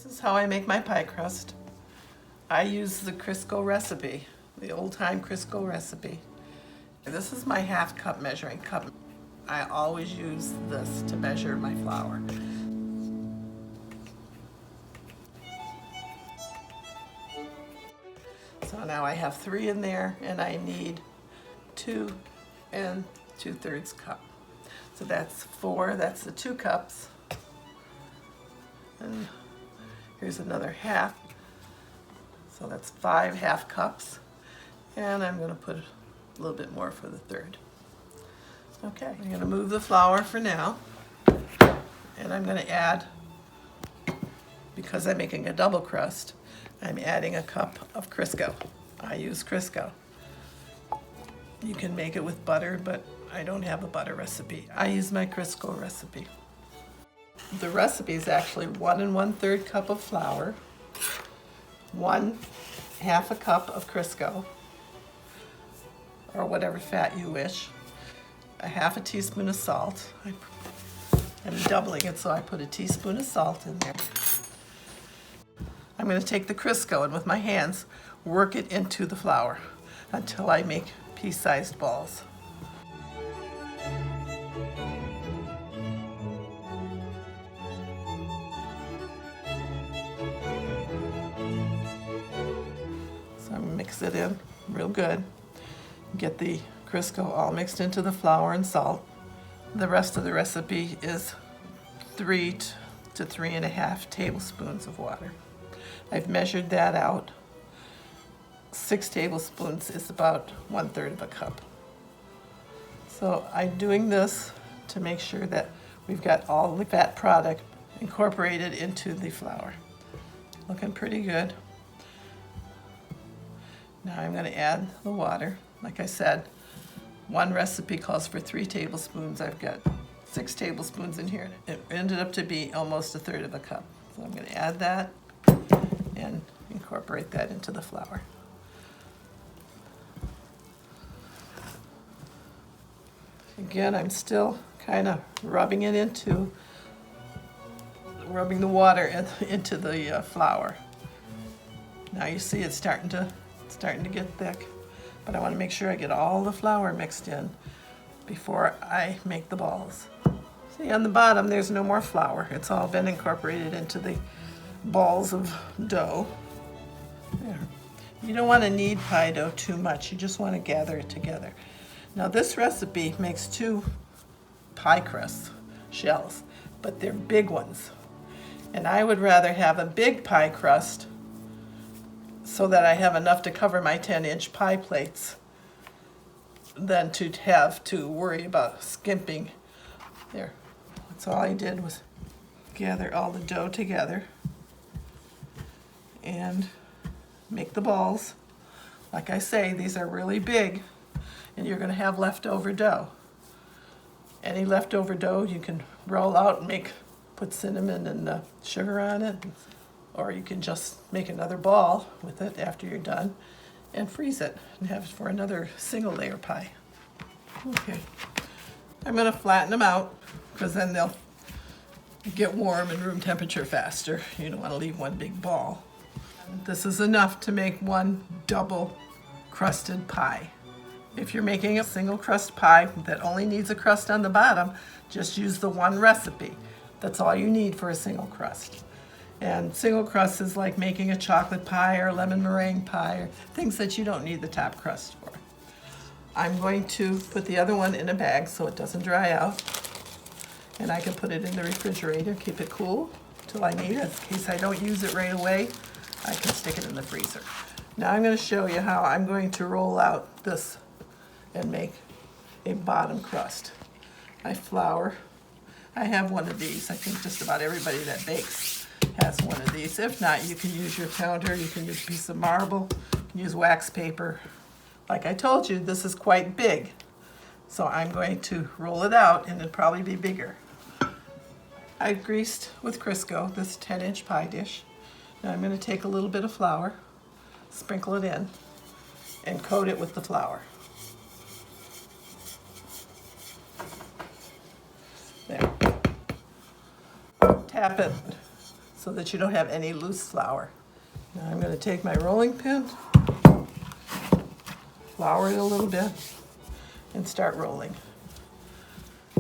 This is how I make my pie crust. I use the Crisco recipe, the old-time Crisco recipe. This is my half-cup measuring cup. I always use this to measure my flour. So now I have 3 in there, and I need 2 2/3 cup. So that's 4, that's the 2 cups. And here's another half. So that's 5 half cups. And I'm going to put a little bit more for the 3rd. Okay, I'm going to move the flour for now. And I'm going to add, because I'm making a double crust, I'm adding a cup of Crisco. I use Crisco. You can make it with butter, but I don't have a butter recipe. I use my Crisco recipe. The recipe is actually 1 1/3 cup of flour, 1/2 a cup of Crisco, or whatever fat you wish, a 1/2 teaspoon of salt. I'm doubling it, so I put a teaspoon of salt in there. I'm going to take the Crisco and with my hands work it into the flour until I make pea-sized balls. So I'm going to mix it in real good. Get the Crisco all mixed into the flour and salt. The rest of the recipe is 3 to 3.5 tablespoons of water. I've measured that out. 6 tablespoons is about 1/3 of a cup. So I'm doing this to make sure that we've got all the fat product incorporated into the flour. Looking pretty good. Now I'm going to add the water. Like I said, one recipe calls for 3 tablespoons. I've got 6 tablespoons in here. It ended up to be almost 1/3 of a cup. So I'm going to add that and incorporate that into the flour. Again, I'm still kind of rubbing the water into the flour. Now you see it's starting to get thick, but I want to make sure I get all the flour mixed in before I make the balls. See, on the bottom there's no more flour. It's all been incorporated into the balls of dough. There. You don't want to knead pie dough too much. You just want to gather it together. Now this recipe makes 2 pie crust shells, but they're big ones. And I would rather have a big pie crust so that I have enough to cover my 10-inch pie plates than to have to worry about skimping. There. That's all I did was gather all the dough together and make the balls. Like I say, these are really big, and you're going to have leftover dough. Any leftover dough you can roll out and put cinnamon and sugar on it, or you can just make another ball with it after you're done and freeze it and have it for another single layer pie. Okay, I'm going to flatten them out because then they'll get warm and room temperature faster. You don't want to leave one big ball. This is enough to make one double crusted pie. If you're making a single crust pie that only needs a crust on the bottom, just use the one recipe. That's all you need for a single crust. And single crust is like making a chocolate pie or lemon meringue pie or things that you don't need the top crust for. I'm going to put the other one in a bag so it doesn't dry out. And I can put it in the refrigerator, keep it cool till I need it. In case I don't use it right away, I can stick it in the freezer. Now I'm going to show you how I'm going to roll out this and make a bottom crust. My flour, I have one of these. I think just about everybody that bakes has one of these. If not, you can use your counter, you can use a piece of marble, you can use wax paper. Like I told you, this is quite big. So I'm going to roll it out and it'll probably be bigger. I've greased with Crisco this 10-inch pie dish. Now I'm going to take a little bit of flour, sprinkle it in, and coat it with the flour. There. Tap it so that you don't have any loose flour. Now I'm going to take my rolling pin, flour it a little bit, and start rolling.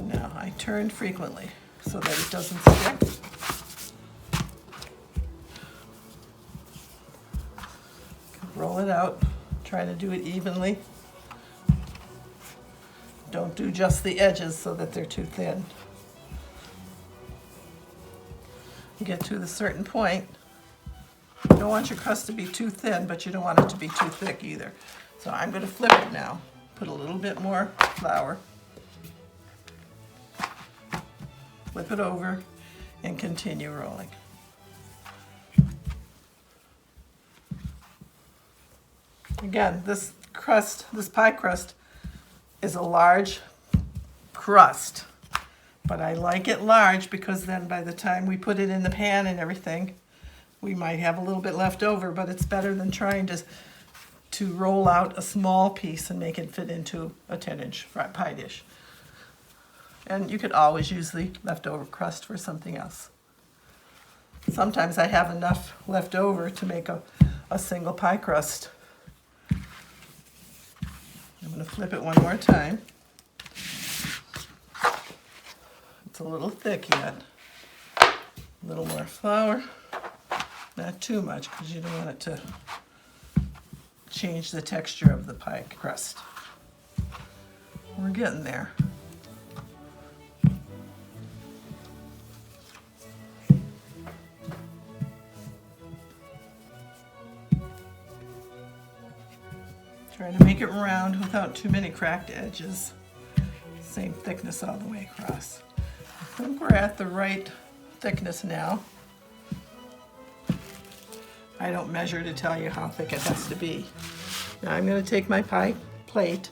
Now I turn frequently so that it doesn't stick. Roll it out, try to do it evenly. Don't do just the edges so that they're too thin. You get to a certain point, you don't want your crust to be too thin, but you don't want it to be too thick either. So I'm going to flip it now. Put a little bit more flour, flip it over, and continue rolling. Again, this pie crust is a large crust, but I like it large because then by the time we put it in the pan and everything, we might have a little bit left over, but it's better than trying to roll out a small piece and make it fit into a 10-inch pie dish. And you could always use the leftover crust for something else. Sometimes I have enough left over to make a single pie crust. I'm going to flip it one more time. It's a little thick yet. A little more flour. Not too much because you don't want it to change the texture of the pie crust. We're getting there. Try to make it round without too many cracked edges. Same thickness all the way across. I think we're at the right thickness now. I don't measure to tell you how thick it has to be. Now I'm going to take my pie plate.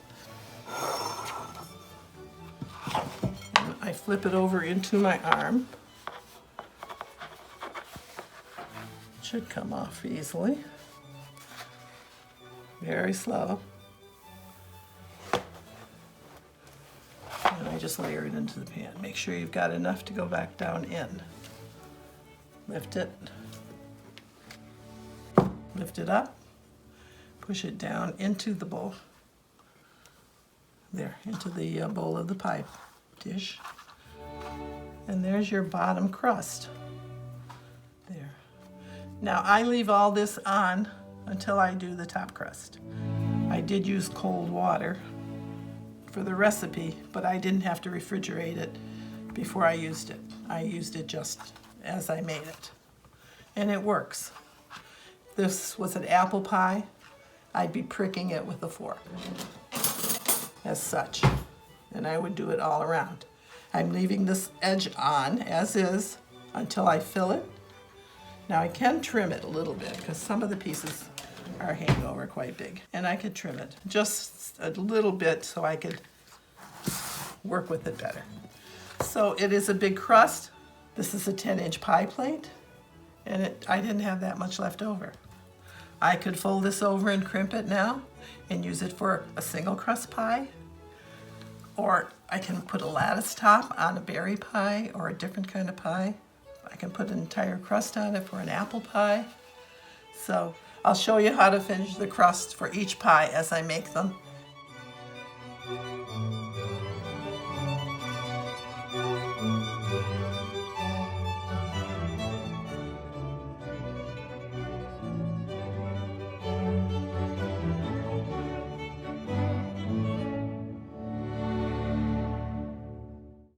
And I flip it over into my arm. It should come off easily. Very slow. And I just layer it into the pan. Make sure you've got enough to go back down in. Lift it. Lift it up. Push it down into the bowl. There, into the bowl of the pie dish. And there's your bottom crust. There. Now I leave all this on until I do the top crust. I did use cold water for the recipe, but I didn't have to refrigerate it before I used it. I used it just as I made it. And it works. If this was an apple pie, I'd be pricking it with a fork, as such. And I would do it all around. I'm leaving this edge on as is until I fill it. Now I can trim it a little bit because some of the pieces are hanging over quite big. And I could trim it just a little bit so I could work with it better. So it is a big crust. This is a 10-inch pie plate. And I didn't have that much left over. I could fold this over and crimp it now and use it for a single crust pie. Or I can put a lattice top on a berry pie or a different kind of pie. I can put an entire crust on it for an apple pie. So I'll show you how to finish the crust for each pie as I make them.